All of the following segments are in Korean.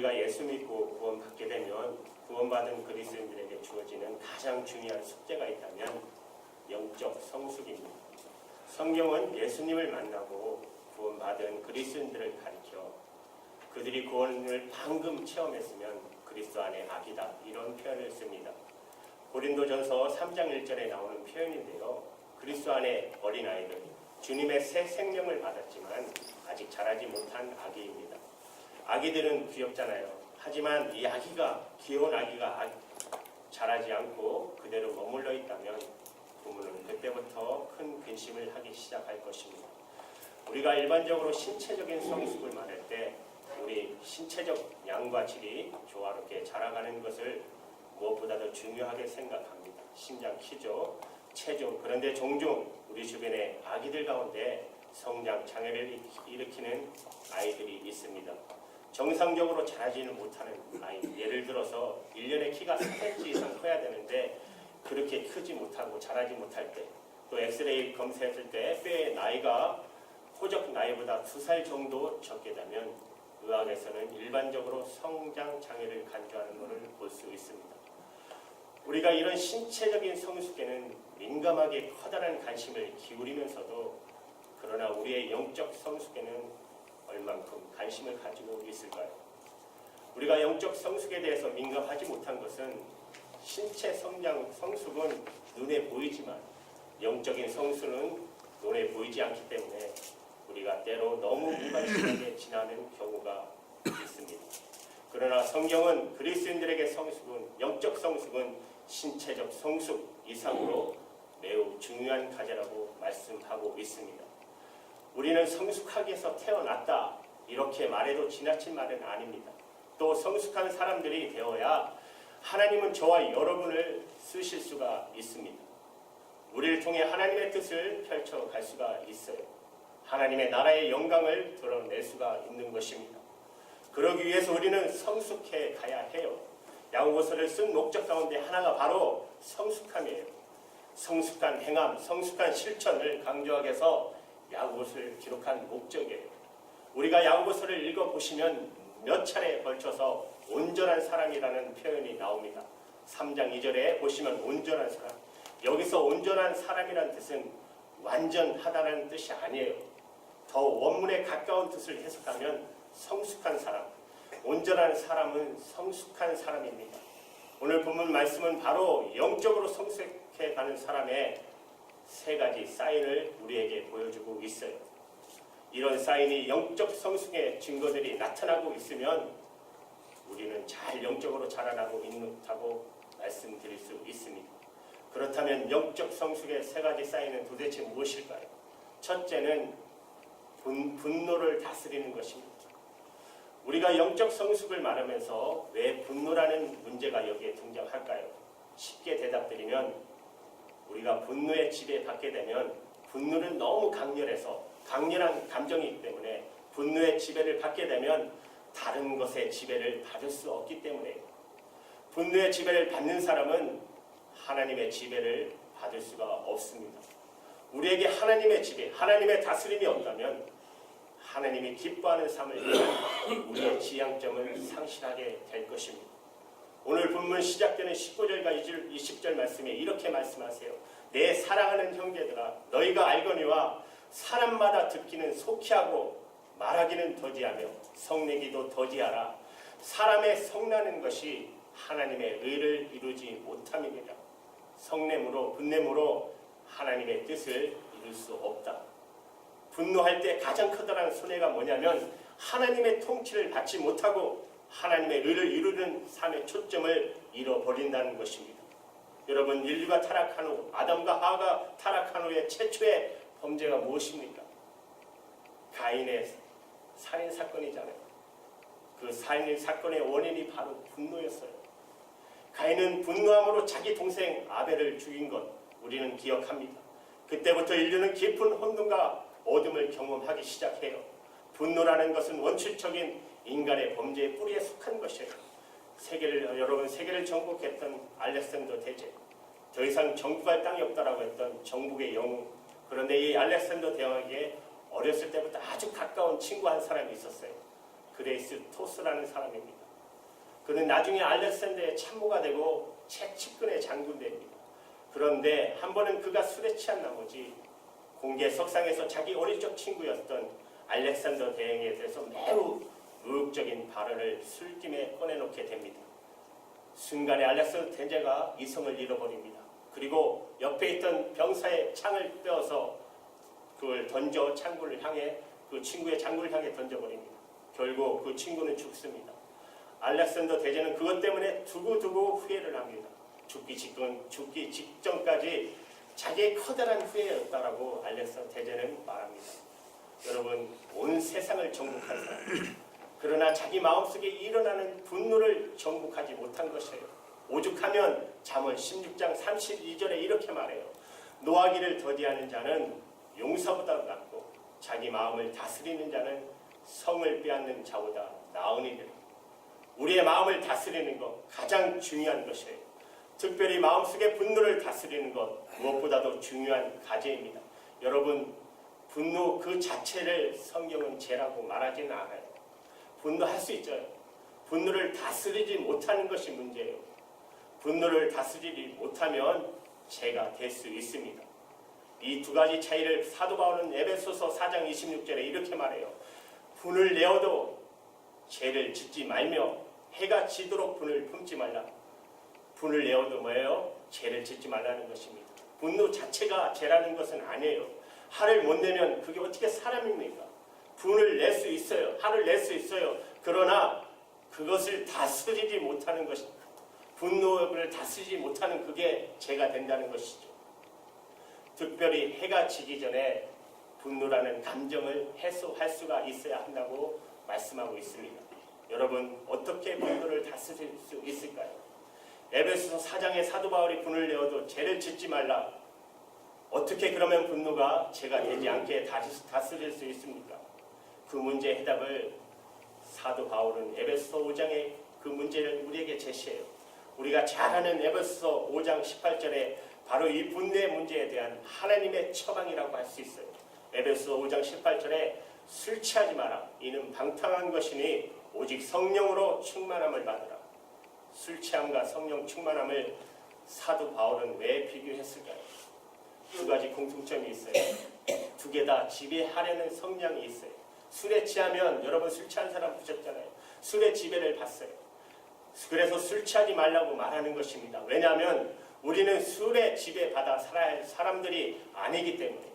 우리가 예수 믿고 구원받게 되면 구원받은 그리스도인들에게 주어지는 가장 중요한 숙제가 있다면 영적 성숙입니다. 성경은 예수님을 만나고 구원받은 그리스도인들을 가리켜 그들이 구원을 방금 체험했으면 그리스도 안에 악이다, 이런 표현을 씁니다. 고린도전서 3장 1절에 나오는 표현인데요. 그리스도 안에 어린아이들, 주님의 새 생명을 받았지만 아직 자라지 못한 아기입니다. 아기들은 귀엽잖아요. 하지만 이 아기가, 귀여운 아기가 자라지 않고 그대로 머물러 있다면 부모는 그때부터 큰 근심을 하기 시작할 것입니다. 우리가 일반적으로 신체적인 성숙을 말할 때 우리 신체적 양과 질이 조화롭게 자라가는 것을 무엇보다도 중요하게 생각합니다. 신장, 키죠, 체중. 그런데 종종 우리 주변에 아기들 가운데 성장 장애를 일으키는 아이들이 있습니다. 정상적으로 자라지는 못하는 아이, 예를 들어서 1년에 키가 4cm 이상 커야 되는데 그렇게 크지 못하고 자라지 못할 때, 또 엑스레이 검사했을 때 뼈의 나이가 호적 나이보다 2살 정도 적게 되면 의학에서는 일반적으로 성장 장애를 간주하는 것을 볼 수 있습니다. 우리가 이런 신체적인 성숙에는 민감하게 커다란 관심을 기울이면서도 그러나 우리의 영적 성숙에는 얼만큼 관심을 가지고 있을까요? 우리가 영적 성숙에 대해서 민감하지 못한 것은 신체 성숙은 눈에 보이지만 영적인 성숙은 눈에 보이지 않기 때문에 우리가 때로 너무 무관심하게 지나는 경우가 있습니다. 그러나 성경은 그리스도인들에게 성숙은, 영적 성숙은 신체적 성숙 이상으로 매우 중요한 과제라고 말씀하고 있습니다. 우리는 성숙하기 위해서 태어났다, 이렇게 말해도 지나친 말은 아닙니다. 또 성숙한 사람들이 되어야 하나님은 저와 여러분을 쓰실 수가 있습니다. 우리를 통해 하나님의 뜻을 펼쳐갈 수가 있어요. 하나님의 나라의 영광을 드러낼 수가 있는 것입니다. 그러기 위해서 우리는 성숙해 가야 해요. 야고보서를 쓴 목적 가운데 하나가 바로 성숙함이에요. 성숙한 행함, 성숙한 실천을 강조하기 위해서 야고보서를 기록한 목적이에요. 우리가 야고보서를 읽어보시면 몇 차례에 걸쳐서 온전한 사람이라는 표현이 나옵니다. 3장 2절에 보시면 온전한 사람. 여기서 온전한 사람이라는 뜻은 완전하다는 뜻이 아니에요. 더 원문에 가까운 뜻을 해석하면 성숙한 사람, 온전한 사람은 성숙한 사람입니다. 오늘 본문 말씀은 바로 영적으로 성숙해 가는 사람의 3가지 사인을 우리에게 보여주고 있어요. 이런 사인이 영적 성숙의 증거들이 나타나고 있으면 우리는 잘 영적으로 자라나고 있다고 말씀드릴 수 있습니다. 그렇다면 영적 성숙의 3가지 사인은 도대체 무엇일까요? 첫째는 분노를 다스리는 것입니다. 우리가 영적 성숙을 말하면서 왜 분노라는 문제가 여기에 등장할까요? 쉽게 대답드리면 우리가 분노의 지배받게 되면 분노는 너무 강렬한 감정이기 때문에 분노의 지배를 받게 되면 다른 것의 지배를 받을 수 없기 때문에 분노의 지배를 받는 사람은 하나님의 지배를 받을 수가 없습니다. 우리에게 하나님의 지배, 하나님의 다스림이 없다면 하나님이 기뻐하는 삶을 위한 우리의 지향점을 상실하게 될 것입니다. 오늘 본문 시작되는 19절과 20절 말씀에 이렇게 말씀하세요. 내 사랑하는 형제들아, 너희가 알거니와 사람마다 듣기는 속히 하고 말하기는 더디하며 성내기도 더디하라. 사람의 성나는 것이 하나님의 의를 이루지 못함이니라. 성냄으로 분냄으로 하나님의 뜻을 이룰 수 없다. 분노할 때 가장 커다란 손해가 뭐냐면 하나님의 통치를 받지 못하고 하나님의 의를 이루는 삶의 초점을 잃어버린다는 것입니다. 여러분, 인류가 타락한 후, 아담과 하와가 타락한 후의 최초의 범죄가 무엇입니까? 가인의 살인사건이잖아요. 그 살인사건의 원인이 바로 분노였어요. 가인은 분노함으로 자기 동생 아벨을 죽인 것 우리는 기억합니다. 그때부터 인류는 깊은 혼돈과 어둠을 경험하기 시작해요. 분노라는 것은 원칙적인 인간의 범죄의 뿌리에 속한 것이에요. 여러분 세계를 정복했던 알렉산더 대제, 더 이상 정복할 땅이 없다라고 했던 정복의 영웅. 그런데 이 알렉산더 대왕에게 어렸을 때부터 아주 가까운 친구 한 사람이 있었어요. 그레이스 토스라는 사람입니다. 그는 나중에 알렉산더의 참모가 되고 채측근의 장군 됩니다. 그런데 한 번은 그가 술에 취한 나머지 공개 석상에서 자기 어릴 적 친구였던 알렉산더 대행에 대해서 매우 의욕적인 발언을 술김에 꺼내놓게 됩니다. 순간에 알렉산더 대제가 이성을 잃어버립니다. 그리고 옆에 있던 병사의 창을 빼어서 그걸 던져 창군을 향해 그 친구의 장군을 향해 던져버립니다. 결국 그 친구는 죽습니다. 알렉산더 대제는 그것 때문에 두고두고 후회를 합니다. 죽기 직전까지 자기의 커다란 후회였다라고 알렉산더 대제는 말합니다. 여러분, 온 세상을 정복한 사람, 그러나 자기 마음속에 일어나는 분노를 정복하지 못한 것이에요. 오죽하면 잠언 16장 32절에 이렇게 말해요. 노하기를 더디하는 자는 용사보다 낫고 자기 마음을 다스리는 자는 성을 빼앗는 자보다 나으니라. 우리의 마음을 다스리는 것 가장 중요한 것이에요. 특별히 마음속의 분노를 다스리는 것 무엇보다도 중요한 과제입니다. 여러분, 분노 그 자체를 성경은 죄라고 말하지는 않아요. 분노할 수 있죠. 분노를 다스리지 못하는 것이 문제예요. 분노를 다스리지 못하면 죄가 될 수 있습니다. 이 두 가지 차이를 사도 바울은 에베소서 4장 26절에 이렇게 말해요. 분을 내어도 죄를 짓지 말며 해가 지도록 분을 품지 말라. 분을 내어도 뭐예요? 죄를 짓지 말라는 것입니다. 분노 자체가 죄라는 것은 아니에요. 화를 못 내면 그게 어떻게 사람입니까? 분을 낼 수 있어요. 화를 낼 수 있어요. 그러나 그것을 다스리지 못하는 것입니다. 분노를 다스리지 못하는 그게 죄가 된다는 것이죠. 특별히 해가 지기 전에 분노라는 감정을 해소할 수가 있어야 한다고 말씀하고 있습니다. 여러분, 어떻게 분노를 다스릴 수 있을까요? 에베소서 4장의 사도 바울이 분을 내어도 죄를 짓지 말라. 어떻게 그러면 분노가 죄가 되지 않게 다스릴 수 있습니까? 그 문제의 해답을 사도 바울은 에베소서 5장의 그 문제를 우리에게 제시해요. 우리가 잘 아는 에베소서 5장 18절에 바로 이 분노의 문제에 대한 하나님의 처방이라고 할 수 있어요. 에베소서 5장 18절에 술 취하지 마라. 이는 방탕한 것이니 오직 성령으로 충만함을 받으라. 술 취함과 성령 충만함을 사도 바울은 왜 비교했을까요? 두 가지 공통점이 있어요. 두 개 다 지배하려는 성향이 있어요. 술에 취하면, 여러분 술 취한 사람 보셨잖아요. 술의 지배를 받어요. 그래서 술 취하지 말라고 말하는 것입니다. 왜냐하면 우리는 술에 지배받아 살아야 할 사람들이 아니기 때문에.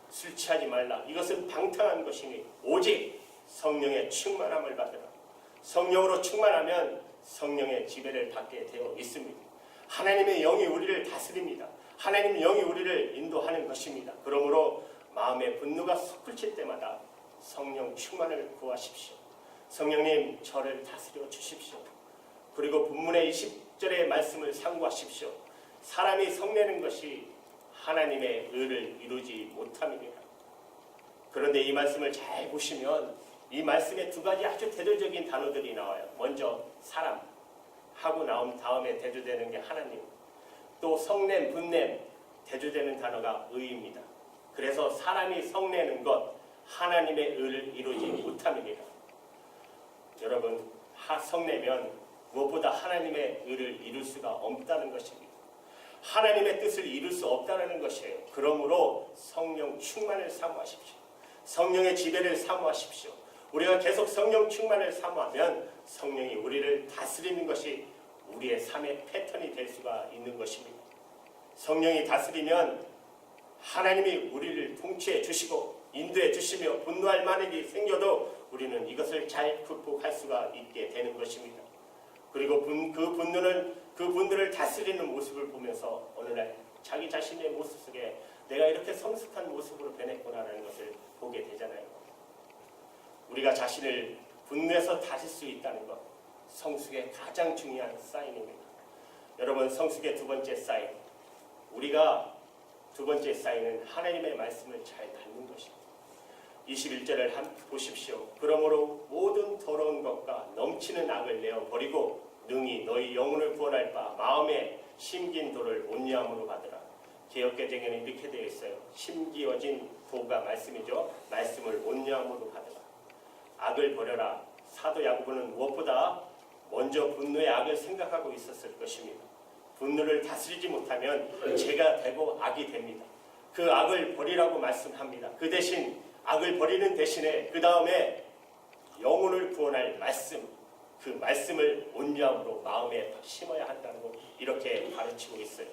술 취하지 말라. 이것은 방탕한 것이니 오직 성령의 충만함을 받으라. 성령으로 충만하면 성령의 지배를 받게 되어 있습니다. 하나님의 영이 우리를 다스립니다. 하나님의 영이 우리를 인도하는 것입니다. 그러므로 마음의 분노가 솟구칠 때마다 성령 충만을 구하십시오. 성령님, 저를 다스려 주십시오. 그리고 본문의 20절의 말씀을 상고하십시오. 사람이 성내는 것이 하나님의 의를 이루지 못함이니라. 그런데 이 말씀을 잘 보시면 이 말씀에 두 가지 아주 대조적인 단어들이 나와요. 먼저 사람 하고 나온 다음에 대조되는 게 하나님. 또 성냄, 분냄 대조되는 단어가 의입니다. 그래서 사람이 성내는 것, 하나님의 의를 이루지 못함이니라. 여러분, 성내면 무엇보다 하나님의 의를 이룰 수가 없다는 것입니다. 하나님의 뜻을 이룰 수 없다는 것이에요. 그러므로 성령 충만을 사모하십시오. 성령의 지배를 사모하십시오. 우리가 계속 성령 충만을 사모하면 성령이 우리를 다스리는 것이 우리의 삶의 패턴이 될 수가 있는 것입니다. 성령이 다스리면 하나님이 우리를 통치해 주시고 인도해 주시며 분노할 만한 일이 생겨도 우리는 이것을 잘 극복할 수가 있게 되는 것입니다. 그리고 그 분노를 다스리는 모습을 보면서 어느 날 자기 자신의 모습 속에 내가 이렇게 성숙한 모습으로 변했구나라는 것을 보게 되잖아요. 우리가 자신을 분노해서 다질 수 있다는 것, 성숙의 가장 중요한 사인입니다. 여러분, 성숙의 두 번째 사인, 우리가 두 번째 사인은 하나님의 말씀을 잘 듣는 것입니다. 21절을 보십시오. 그러므로 모든 더러운 것과 넘치는 악을 내어버리고 능히 너희 영혼을 구원할 바 마음에 심긴 도를 온유함으로 받으라. 개역개정에는 이렇게 되어 있어요. 심기어진 도가 말씀이죠. 말씀을 온유함으로 받으라. 악을 버려라. 사도 야고보는 무엇보다 먼저 분노의 악을 생각하고 있었을 것입니다. 분노를 다스리지 못하면 죄가 되고 악이 됩니다. 그 악을 버리라고 말씀합니다. 그 대신 악을 버리는 대신에 그 다음에 영혼을 구원할 말씀, 그 말씀을 온유함으로 마음에 심어야 한다고 이렇게 가르치고 있어요.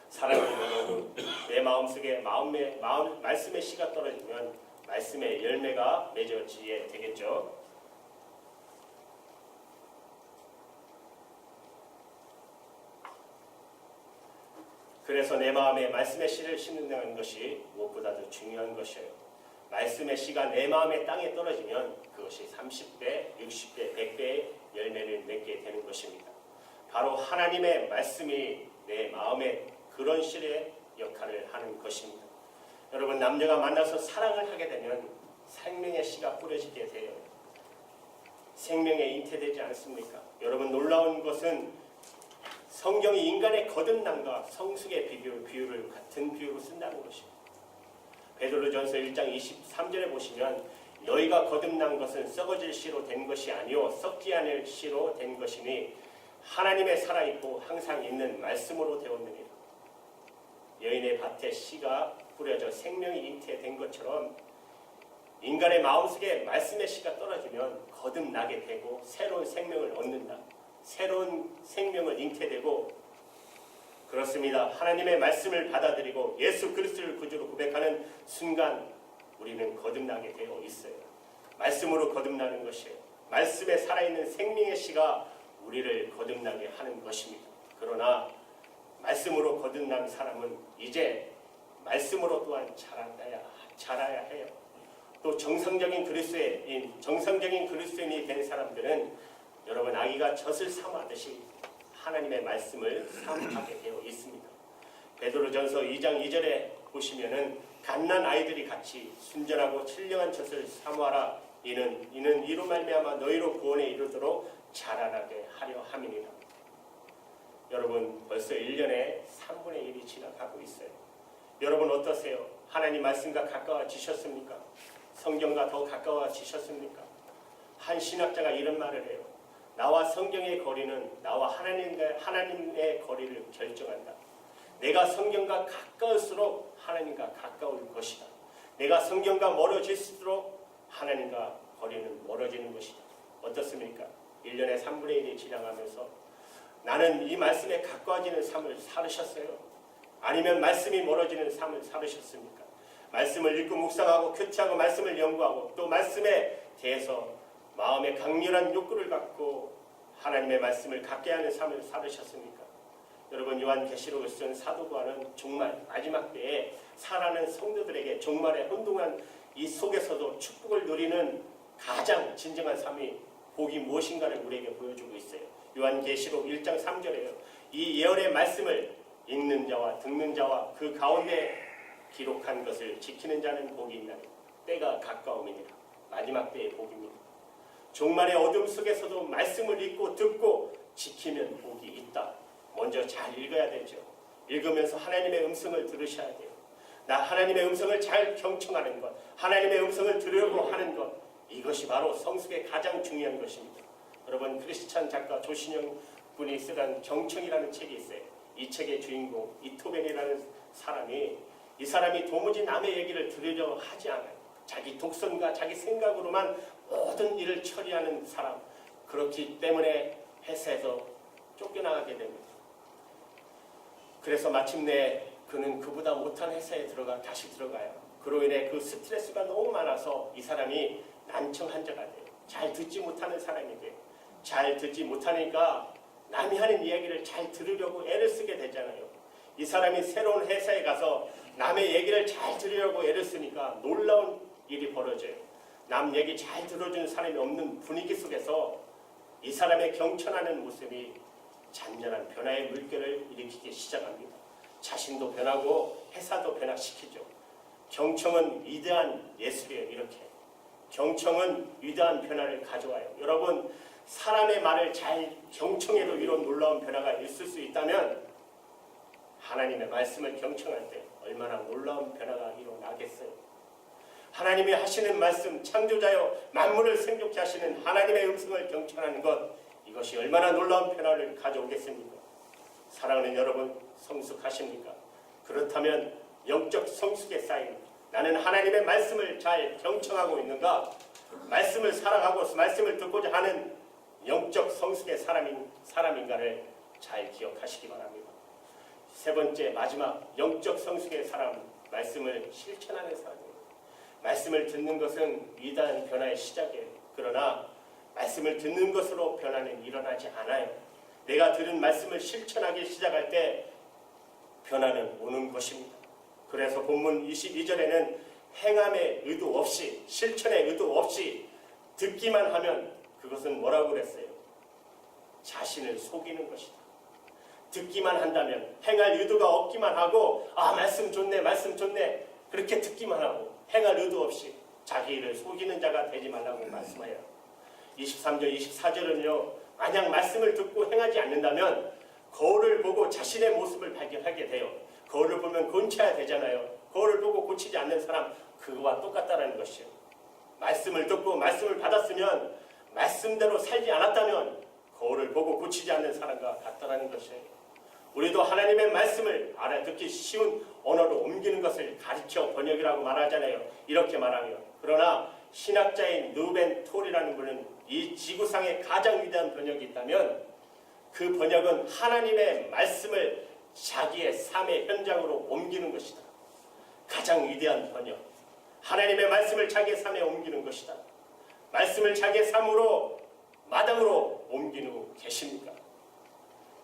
사랑하는 여러분, 내 마음속에 말씀의 씨가 떨어지면 말씀의 열매가 맺어지게 되겠죠. 그래서 내 마음에 말씀의 씨를 심는다는 것이 무엇보다도 중요한 것이에요. 말씀의 씨가 내 마음의 땅에 떨어지면 그것이 30배, 60배, 100배의 열매를 맺게 되는 것입니다. 바로 하나님의 말씀이 내 마음에 그런 씨의 역할을 하는 것입니다. 여러분, 남녀가 만나서 사랑을 하게 되면 생명의 씨가 뿌려지게 돼요. 생명에 잉태되지 않습니까? 여러분, 놀라운 것은 성경이 인간의 거듭남과 성숙의 비유를 같은 비유로 쓴다는 것입니다. 베드로전서 1장 23절에 보시면 너희가 거듭난 것은 썩어질 씨로 된 것이 아니요 썩지 않을 씨로 된 것이니 하나님의 살아있고 항상 있는 말씀으로 되었느니라. 여인의 밭에 씨가 뿌려져 생명이 잉태된 것처럼 인간의 마음속에 말씀의 씨가 떨어지면 거듭나게 되고 새로운 생명을 얻는다. 새로운 생명을 잉태되고 그렇습니다. 하나님의 말씀을 받아들이고 예수 그리스도를 구주로 고백하는 순간 우리는 거듭나게 되어 있어요. 말씀으로 거듭나는 것이에요. 말씀에 살아있는 생명의 씨가 우리를 거듭나게 하는 것입니다. 그러나 말씀으로 거듭난 사람은 이제 말씀으로 또한 자라야 해요. 또 정상적인 그리스도인이 된 사람들은 여러분 아기가 젖을 삼하듯이 하나님의 말씀을 삼하게 되어 있습니다. 베드로전서 2장 2절에 보시면은 갓난 아이들이 같이 순전하고 신령한 젖을 사모하라. 이는 이로 말미암아 너희로 구원에 이르도록 자라나게 하려 함이니라. 여러분 벌써 1년에 3분의 1이 지나가고 있어요. 여러분 어떠세요? 하나님 말씀과 가까워지셨습니까? 성경과 더 가까워지셨습니까? 한 신학자가 이런 말을 해요. 나와 성경의 거리는 나와 하나님의 거리를 결정한다. 내가 성경과 가까울수록 하나님과 가까울 것이다. 내가 성경과 멀어질수록 하나님과 거리는 멀어지는 것이다. 어떻습니까? 1년에 3분의 1이 지나가면서 나는 이 말씀에 가까워지는 삶을 살으셨어요? 아니면 말씀이 멀어지는 삶을 살으셨습니까? 말씀을 읽고 묵상하고 큐티하고 말씀을 연구하고 또 말씀에 대해서 마음의 강렬한 욕구를 갖고 하나님의 말씀을 갖게 하는 삶을 살으셨습니까? 여러분 요한계시록을 쓴 사도 바울은 종말 마지막 때에 살아가는 성도들에게 종말의 혼동한 이 속에서도 축복을 누리는 가장 진정한 삶이 복이 무엇인가를 우리에게 보여주고 있어요. 요한계시록 1장 3절에요. 이 예언의 말씀을 읽는 자와 듣는 자와 그 가운데 기록한 것을 지키는 자는 복이 있나니 때가 가까움이니라. 마지막 때의 복입니다. 종말의 어둠 속에서도 말씀을 읽고 듣고 지키면 복이 있다. 먼저 잘 읽어야 되죠. 읽으면서 하나님의 음성을 들으셔야 돼요. 나 하나님의 음성을 잘 경청하는 것, 하나님의 음성을 들으려고 하는 것, 이것이 바로 성숙의 가장 중요한 것입니다. 여러분 크리스찬 작가 조신영 분이 쓰던 경청이라는 책이 있어요. 이 책의 주인공 이토벤이라는 사람이 이 사람이 도무지 남의 얘기를 들으려 하지 않아요. 자기 독선과 자기 생각으로만 모든 일을 처리하는 사람. 그렇기 때문에 회사에서 쫓겨나가게 됩니다. 그래서 마침내 그는 그보다 못한 회사에 다시 들어가요. 그로 인해 그 스트레스가 너무 많아서 이 사람이 난청환자가 돼요. 잘 듣지 못하는 사람이 돼요. 잘 듣지 못하니까 남이 하는 이야기를 잘 들으려고 애를 쓰게 되잖아요. 이 사람이 새로운 회사에 가서 남의 얘기를 잘 들으려고 애를 쓰니까 놀라운 일이 벌어져요. 남 얘기 잘 들어주는 사람이 없는 분위기 속에서 이 사람의 경청하는 모습이 잔잔한 변화의 물결을 일으키기 시작합니다. 자신도 변하고 회사도 변화시키죠. 경청은 위대한 예술이에요. 이렇게 경청은 위대한 변화를 가져와요. 여러분 사람의 말을 잘 경청해도 이런 놀라운 변화가 있을 수 있다면 하나님의 말씀을 경청할 때 얼마나 놀라운 변화가 일어나겠어요. 하나님이 하시는 말씀, 창조자여 만물을 생존케 하시는 하나님의 음성을 경청하는 것, 이것이 얼마나 놀라운 변화를 가져오겠습니까? 사랑하는 여러분, 성숙하십니까? 그렇다면 영적 성숙의 사인, 나는 하나님의 말씀을 잘 경청하고 있는가? 말씀을 사랑하고 말씀을 듣고자 하는 영적 성숙의 사람인가를 잘 기억하시기 바랍니다. 세 번째, 마지막 영적 성숙의 사람, 말씀을 실천하는 사람입니다. 말씀을 듣는 것은 위대한 변화의 시작이에요. 그러나 말씀을 듣는 것으로 변화는 일어나지 않아요. 내가 들은 말씀을 실천하기 시작할 때 변화는 오는 것입니다. 그래서 본문 22절에는 행함의 의도 없이, 실천의 의도 없이 듣기만 하면 그것은 뭐라고 그랬어요? 자신을 속이는 것이다. 듣기만 한다면, 행할 의도가 없기만 하고, 말씀 좋네, 말씀 좋네, 그렇게 듣기만 하고 행할 의도 없이 자기를 속이는 자가 되지 말라고 말씀해요. 23절, 24절은요, 만약 말씀을 듣고 행하지 않는다면 거울을 보고 자신의 모습을 발견하게 돼요. 거울을 보면 고쳐야 되잖아요. 거울을 보고 고치지 않는 사람, 그거와 똑같다는 것이에요. 말씀을 듣고 말씀을 받았으면, 말씀대로 살지 않았다면 거울을 보고 고치지 않는 사람과 같다는 것이에요. 우리도 하나님의 말씀을 알아듣기 쉬운 언어로 옮기는 것을 가르쳐 번역이라고 말하잖아요. 이렇게 말하며. 그러나 신학자인 누벤 톨이라는 분은 이 지구상에 가장 위대한 번역이 있다면 그 번역은 하나님의 말씀을 자기의 삶의 현장으로 옮기는 것이다. 가장 위대한 번역. 하나님의 말씀을 자기의 삶에 옮기는 것이다. 말씀을 자기의 삶으로, 마당으로 옮기고 계십니까?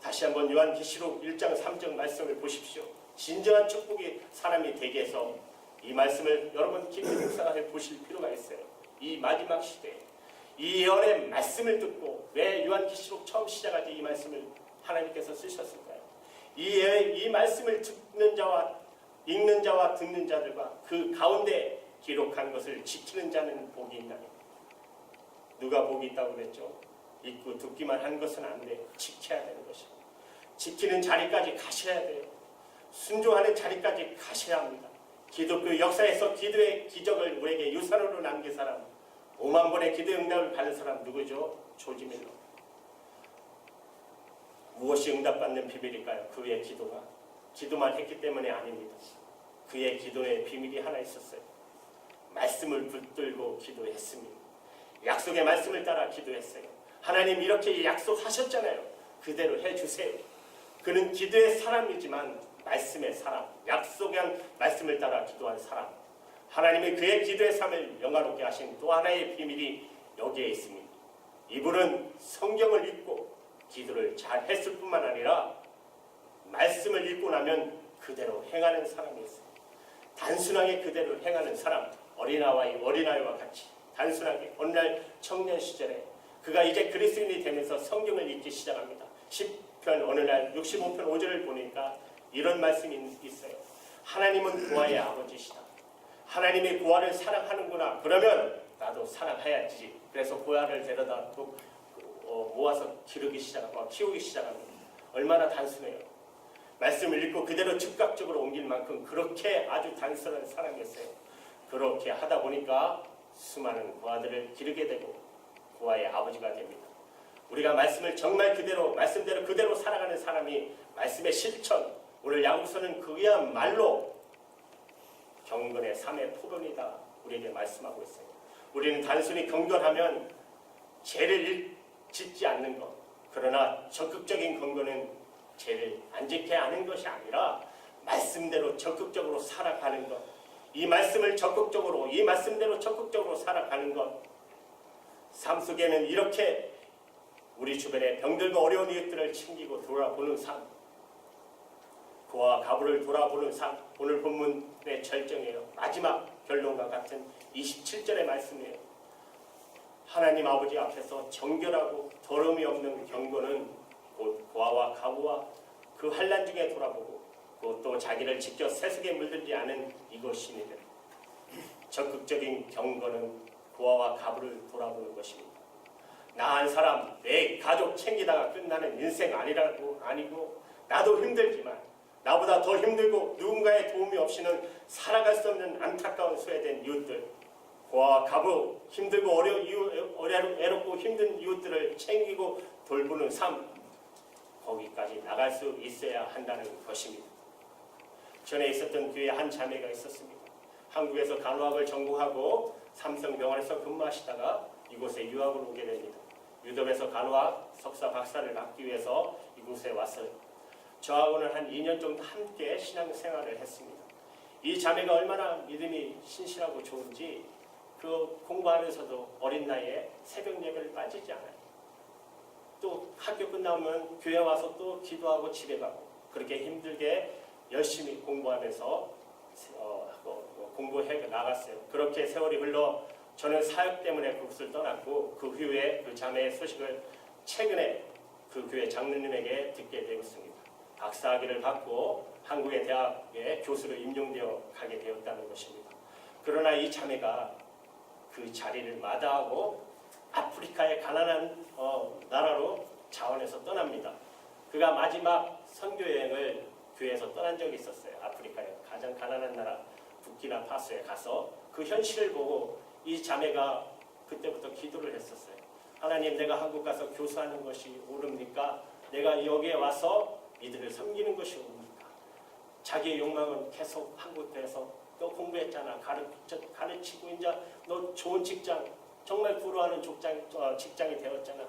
다시 한번 요한계시록 1장 3절 말씀을 보십시오. 진정한 축복이 사람이 되게 해서 이 말씀을 여러분 깊이 묵상해 보실 필요가 있어요. 이 마지막 시대에 이 예언의 말씀을 듣고, 왜 요한계시록 처음 시작할 때 이 말씀을 하나님께서 쓰셨을까요? 이 말씀을 듣는 자와 읽는 자와 듣는 자들과 그 가운데 기록한 것을 지키는 자는 복이 있나니. 누가 복이 있다고 그랬죠? 읽고 듣기만 하는 것은 안 돼요. 지켜야 되는 것입니다. 지키는 자리까지 가셔야 돼요. 순종하는 자리까지 가셔야 합니다. 기독교 역사에서 기도의 기적을 우리에게 유산으로 남긴 사람, 5만 번의 기도의 응답을 받은 사람 누구죠? 조지 밀러. 무엇이 응답받는 비밀일까요? 그의 기도가. 기도만 했기 때문이 아닙니다. 그의 기도에 비밀이 하나 있었어요. 말씀을 붙들고 기도했습니다. 약속의 말씀을 따라 기도했어요. 하나님 이렇게 약속하셨잖아요. 그대로 해주세요. 그는 기도의 사람이지만 말씀의 사람, 약속한 말씀을 따라 기도한 사람. 하나님이 그의 기도의 삶을 영화롭게 하신 또 하나의 비밀이 여기에 있습니다. 이분은 성경을 읽고 기도를 잘 했을 뿐만 아니라 말씀을 읽고 나면 그대로 행하는 사람이 있어요. 단순하게 그대로 행하는 사람, 어린아이와 같이 단순하게 어느 날 청년 시절에 그가 이제 그리스도인이 되면서 성경을 읽기 시작합니다. 10편 어느 날 65편 5절을 보니까 이런 말씀이 있어요. 하나님은 고아의 아버지시다. 하나님이 고아를 사랑하는구나. 그러면 나도 사랑해야지. 그래서 고아를 데려다 모아서 기르기 시작하고 키우기 시작합니다. 얼마나 단순해요. 말씀을 읽고 그대로 즉각적으로 옮길 만큼 그렇게 아주 단순한 사람이었어요. 그렇게 하다 보니까 수많은 고아들을 기르게 되고 고아의 아버지가 됩니다. 우리가 말씀을 정말 말씀대로 그대로 살아가는 사람이 말씀의 실천, 오늘 야고보서는 그야말로 경건의 삶의 포럼이다 우리에게 말씀하고 있어요. 우리는 단순히 경건하면 죄를 짓지 않는 것, 그러나 적극적인 경건은 죄를 안 짓게 하는 것이 아니라 말씀대로 적극적으로 살아가는 것, 이 말씀대로 적극적으로 살아가는 것. 삶 속에는 이렇게 우리 주변의 병들고 어려운 이웃들을 챙기고 돌아보는 삶, 고아와 가부를 돌아보는 삶, 오늘 본문의 절정이에요. 마지막 결론과 같은 27절의 말씀이에요. 하나님 아버지 앞에서 정결하고 더러움이 없는 경건은 곧 고아와 가부와 그 환난 중에 돌아보고 또 자기를 지켜 세속에 물들지 않은 이것이니라. 적극적인 경건은 고아와 가부를 돌아보는 것입니다. 나 한 사람, 내 가족 챙기다가 끝나는 인생 아니고 나도 힘들지만 나보다 더 힘들고 누군가의 도움이 없이는 살아갈 수 없는 안타까운 소외된 이웃들, 고아와 가부, 힘들고 외롭고 힘든 이웃들을 챙기고 돌보는 삶, 거기까지 나갈 수 있어야 한다는 것입니다. 전에 있었던 교회에 한 자매가 있었습니다. 한국에서 간호학을 전공하고 삼성병원에서 근무하시다가 이곳에 유학을 오게 됩니다. 유럽에서 간호학 석사 박사를 받기 위해서 이곳에 왔어요. 저하고는 한 2년 정도 함께 신앙생활을 했습니다. 이 자매가 얼마나 믿음이 신실하고 좋은지 그 공부하면서도 어린 나이에 새벽 예배를 빠지지 않아요. 또 학교 끝나면 교회 와서 또 기도하고 집에 가고 그렇게 힘들게 열심히 공부하면서 공부해 나갔어요. 그렇게 세월이 흘러 저는 사역 때문에 그곳을 떠났고 그 후에 그 자매의 소식을 최근에 그 교회 장로님에게 듣게 되었습니다. 박사학위를 받고 한국의 대학에 교수로 임용되어 가게 되었다는 것입니다. 그러나 이 자매가 그 자리를 마다하고 아프리카의 가난한 나라로 자원해서 떠납니다. 그가 마지막 선교 여행을 교회에서 떠난 적이 있었어요. 아프리카의 가장 가난한 나라 부르키나파소에 가서 그 현실을 보고 이 자매가 그때부터 기도를 했었어요. 하나님, 내가 한국 가서 교수하는 것이 옳습니까? 내가 여기에 와서 이들을 섬기는 것이 옳습니까? 자기의 욕망은 계속 한국에서 너 공부했잖아. 가르치고 이제 너 좋은 직장, 정말 부러워하는 직장이 되었잖아.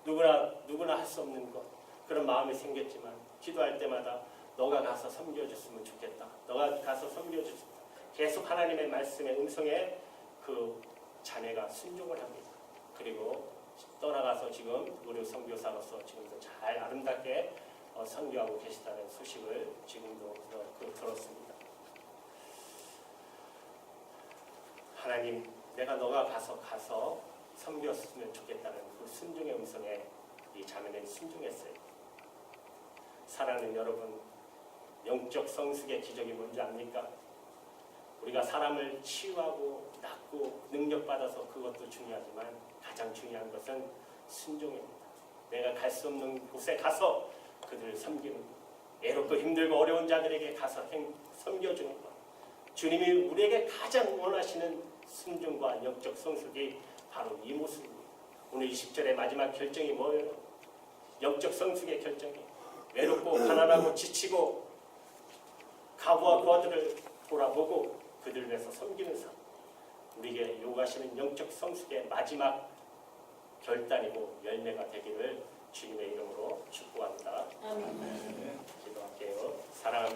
누구나 할 수 없는 것. 그런 마음이 생겼지만 기도할 때마다 너가 가서 섬겨줬으면 좋겠다. 너가 가서 섬겨줬으면. 계속 하나님의 말씀의 음성에 그 자매가 순종을 합니다. 그리고 떠나가서 지금 의료 선교사로서 지금도 잘 아름답게 선교하고 계시다는 소식을 지금도 들었습니다. 하나님, 내가 너가 가서 섬겼으면 좋겠다는 그 순종의 음성에 이 자매는 순종했어요. 사랑하는 여러분, 영적 성숙의 기적이 뭔지 압니까? 우리가 사람을 치유하고 낫고 능력받아서 그것도 중요하지만 가장 중요한 것은 순종입니다. 내가 갈 수 없는 곳에 가서 그들을 섬기는 것, 애롭고 힘들고 어려운 자들에게 가서 섬겨주는 것, 주님이 우리에게 가장 원하시는 순종과 영적 성숙이 바로 이 모습입니다. 오늘 20절의 마지막 결정이 뭐예요? 영적 성숙의 결정이 외롭고 가난하고 지치고 가부와 고아들을 돌아보고 그들을 위해서 섬기는 삶, 우리에게 요구하시는 영적 성숙의 마지막 결단이고 열매가 되기를 주님의 이름으로 축복합니다. 아멘. 기도할게요. 사랑합니다.